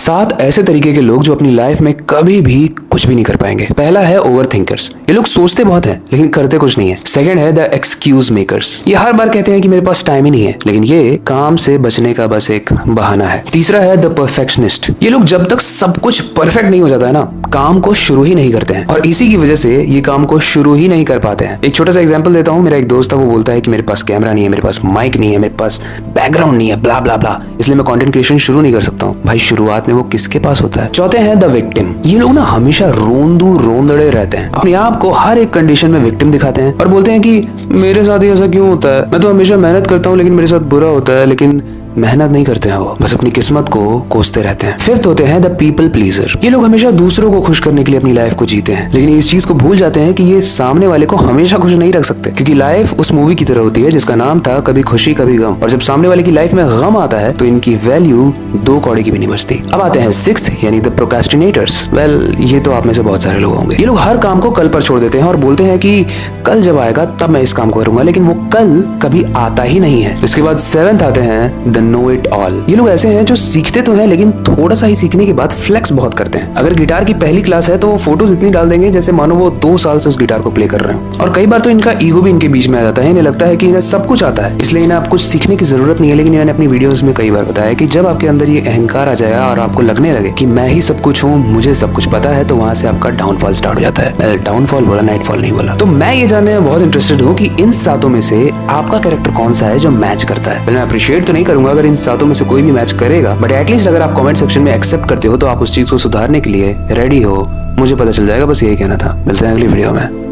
7 ऐसे तरीके के लोग जो अपनी लाइफ में कभी भी कुछ भी नहीं कर पाएंगे। पहला है ओवर थिंकर्स। ये लोग सोचते बहुत हैं लेकिन करते कुछ नहीं है। सेकंड है द एक्सक्यूज मेकर्स। ये हर बार कहते हैं कि मेरे पास टाइम ही नहीं है, लेकिन ये काम से बचने का बस एक बहाना है। तीसरा है द परफेक्शनिस्ट। ये लोग जब तक सब कुछ परफेक्ट नहीं हो जाता है ना, काम को शुरू ही नहीं करते हैं और इसी की वजह से ये काम को शुरू ही नहीं कर पाते हैं। एक छोटा सा एग्जांपल देता हूँ। मेरा एक दोस्त था, वो बोलता है कि मेरे पास कैमरा नहीं है, मेरे पास माइक नहीं है, मेरे पास बैकग्राउंड नहीं है, ब्ला ब्ला ब्ला, इसलिए मैं कंटेंट क्रिएशन शुरू नहीं कर सकता हूँ। भाई शुरुआत में वो किसके पास होता है। चौथे हैं द विक्टिम। ये लोग ना हमेशा रोंदड़े रहते हैं, अपने आप को हर एक कंडीशन में विक्टिम दिखाते हैं और बोलते हैं कि मेरे साथ ही ऐसा क्यों होता है, मैं तो हमेशा मेहनत करता हूँ लेकिन मेरे साथ बुरा होता है। लेकिन मेहनत नहीं करते हैं, वो बस अपनी किस्मत को कोसते रहते हैं। फिफ्थ होते हैं द पीपल प्लीजर। ये लोग हमेशा दूसरों को खुश करने के लिए अपनी लाइफ को जीते हैं, लेकिन इस चीज को भूल जाते हैं कि ये सामने वाले को हमेशा खुश नहीं रख सकते, क्योंकि लाइफ उस मूवी की तरह होती है जिसका नाम था कभी खुशी कभी गम, और जब सामने वाले की लाइफ में गम आता है तो इनकी वैल्यू 2 कौड़ी की भी नहीं बचती। अब आते हैं सिक्स्थ यानी द प्रोक्रेस्टिनेटर्स। वेल, ये तो आप में से बहुत सारे लोग होंगे। ये लोग हर काम को कल पर छोड़ देते हैं और बोलते हैं कि कल जब आएगा तब मैं इस काम को करूंगा, लेकिन वो कल कभी आता ही नहीं है। इसके बाद 7th आते हैं द नो इट ऑल। ये लोग ऐसे हैं जो सीखते तो हैं लेकिन थोड़ा सा ही सीखने के बाद फ्लेक्स बहुत करते हैं। अगर गिटार की पहली क्लास है तो वो फोटोज इतनी डाल देंगे जैसे मानो वो 2 साल से उस गिटार को प्ले कर रहे हैं। और कई बार तो इनका ईगो भी इनके बीच में आ जाता है। इन्हें लगता है कि इन्हें सब कुछ आता है, इसलिए इन्हें आप कुछ सीखने की जरूरत नहीं है। लेकिन मैंने अपनी वीडियोस में कई बार बताया कि जब आपके अंदर ये अहंकार आ जाएगा और आपको लगने लगे कि मैं ही सब कुछ हूँ, मुझे सब कुछ पता है, तो वहां से आपका डाउनफॉल स्टार्ट हो जाता है। डाउनफॉल बोला, नाइटफॉल नहीं बोला। तो मैं ये जानने में बहुत इंटरेस्टेड हूँ कि इन 7 में से आपका कैरेक्टर कौन सा है जो मैच करता है। मैं अप्रिशिएट तो नहीं करूंगा अगर इन 7 में से कोई भी मैच करेगा, बट एटलीस्ट अगर आप कमेंट सेक्शन में एक्सेप्ट करते हो तो आप उस चीज को सुधारने के लिए रेडी हो, मुझे पता चल जाएगा। बस यही कहना था। मिलते हैं अगली वीडियो में।